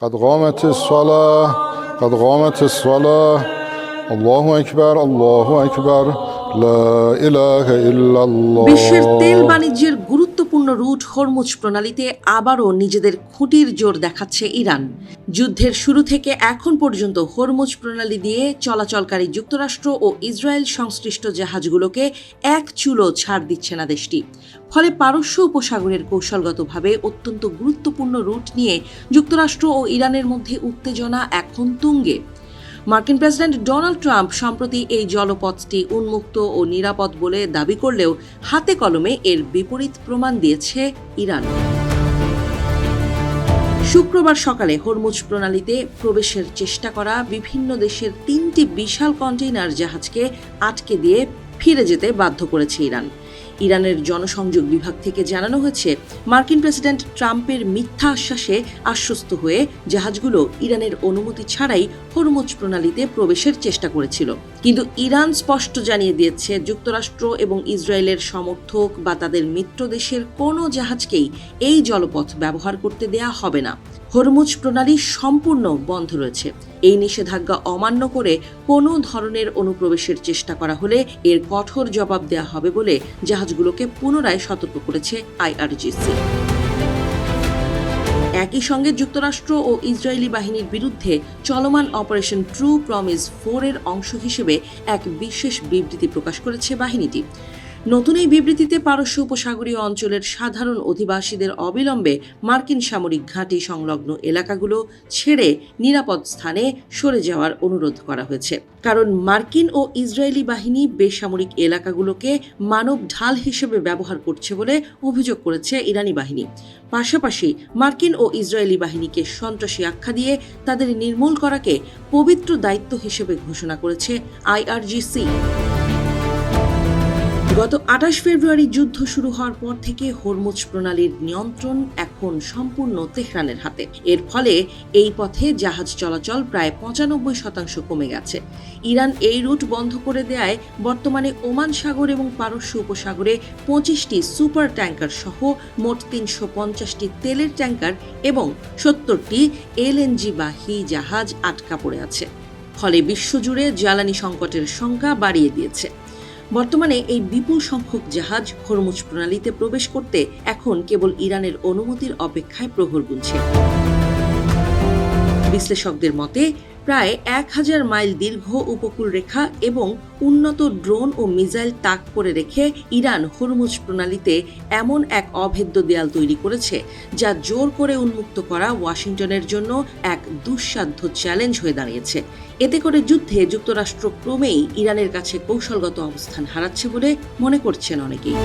قد قامت الصلاة قد قامت الصلاة الله أكبر الله أكبر لا إله إلا الله বিশ্বের তেল বাণিজ্যের গুরুত্বপূর্ণ রুট হরমুজ প্রণালীতে আবারও নিজেদের খুঁটির জোর দেখাচ্ছে ইরান। যুদ্ধের শুরু থেকে এখন পর্যন্ত হরমুজ প্রণালী দিয়ে চলাচলকারী যুক্তরাষ্ট্র ও ইসরায়েল সংশ্লিষ্ট জাহাজগুলোকে এক চুলো ছাড় দিচ্ছে না দেশটি। ফলে পারস্য উপসাগরের কৌশলগতভাবে অত্যন্ত গুরুত্বপূর্ণ রুট নিয়ে যুক্তরাষ্ট্র ও ইরানের মধ্যে উত্তেজনা এখন তুঙ্গে। মার্কিন প্রেসিডেন্ট ডোনাল্ড ট্রাম্প সম্প্রতি এই জলপথটি উন্মুক্ত ও নিরাপদ বলে দাবি করলেও হাতে কলমে এর বিপরীত প্রমাণ দিয়েছে ইরান। শুক্রবার সকালে হরমুজ প্রণালীতে প্রবেশের চেষ্টা করা বিভিন্ন দেশের 3টি বিশাল কন্টেইনার জাহাজকে আটকে দিয়ে ফিরে যেতে বাধ্য করেছে ইরান। ইরানের জনসংযোগ বিভাগ থেকে জানানো হয়েছে, মার্কিন প্রেসিডেন্ট ট্রাম্পের মিথ্যা আশ্বাসে আশ্বস্ত হয়ে জাহাজগুলো ইরানের অনুমতি ছাড়াই হরমুজ প্রণালীতে প্রবেশের চেষ্টা করেছিল। কিন্তু ইরান স্পষ্ট জানিয়ে দিয়েছে, যুক্তরাষ্ট্র এবং ইসরায়েলের সমর্থক বা তাদের মিত্র দেশের কোনো জাহাজকেই এই জলপথ ব্যবহার করতে দেয়া হবে না। হরমুজ প্রণালী সম্পূর্ণ বন্ধ রয়েছে। এই নিষেধাজ্ঞা অমান্য করে কোনো ধরনের অনুপ্রবেশের চেষ্টা করা হলে এর কঠোর জবাব দেওয়া হবে বলে জাহাজগুলোকে পুনরায় সতর্ক করেছে আইআরজিসি। একই সঙ্গে যুক্তরাষ্ট্র ও ইসরায়েলি বাহিনীর বিরুদ্ধে চলমান অপারেশন ট্রু প্রমিস 4 এর অংশ হিসেবে এক বিশেষ বিবৃতি প্রকাশ করেছে বাহিনীটি। নতুন এই বিবৃতিতে পারস্য উপসাগরীয় অঞ্চলের সাধারণ অধিবাসীদের অবিলম্বে মার্কিন সামরিক ঘাঁটি সংলগ্ন এলাকাগুলো ছেড়ে নিরাপদ স্থানে সরে যাওয়ার অনুরোধ করা হয়েছে। কারণ মার্কিন ও ইসরায়েলি বাহিনী বেসামরিক এলাকাগুলোকে মানব ঢাল হিসেবে ব্যবহার করছে বলে অভিযোগ করেছে ইরানি বাহিনী। পাশাপাশি মার্কিন ও ইসরায়েলি বাহিনীকে সন্ত্রাসী আখ্যা দিয়ে তাদের নির্মূল করাকে পবিত্র দায়িত্ব হিসেবে ঘোষণা করেছে আইআরজিসি। গত 28 ফেব্রুয়ারি যুদ্ধ শুরু হওয়ার পর থেকে হরমুজ প্রণালীর নিয়ন্ত্রণ এখন সম্পূর্ণ তেহরানের হাতে। এর ফলে এই পথে জাহাজ চলাচল প্রায় 95% কমে গেছে। ইরান এই রুট বন্ধ করে দেয়ায় বর্তমানে ওমান সাগর এবং পারস্য উপসাগরে 25টি সুপার ট্যাঙ্কার সহ মোট 350টি তেলের ট্যাঙ্কার এবং 70টি এলএনজি-বাহী জাহাজ আটকা পড়ে আছে। ফলে বিশ্বজুড়ে জ্বালানি সংকটের সংখ্যা বাড়িয়ে দিয়েছে। বর্তমানে এই বিপুল সংখ্যক জাহাজ হরমুজ প্রণালীতে প্রবেশ করতে এখন কেবল ইরানের অনুমতির অপেক্ষায় প্রহর গুনছে। বিশ্লেষকদের মতে, প্রায় 1000 মাইল দীর্ঘ উপকূল রেখা এবং উন্নত ড্রোন ও মিসাইল তাক করে রেখে ইরান হরমুজ প্রণালীতে এমন এক অভেদ্য দেয়াল তৈরি করেছে, যা জোর করে উন্মুক্ত করা ওয়াশিংটনের জন্য এক দুঃসাধ্য চ্যালেঞ্জ হয়ে দাঁড়িয়েছে। এতে করে যুদ্ধে যুক্তরাষ্ট্র ক্রমেই ইরানের কাছে কৌশলগত অবস্থান হারাচ্ছে বলে মনে করছেন অনেকেই।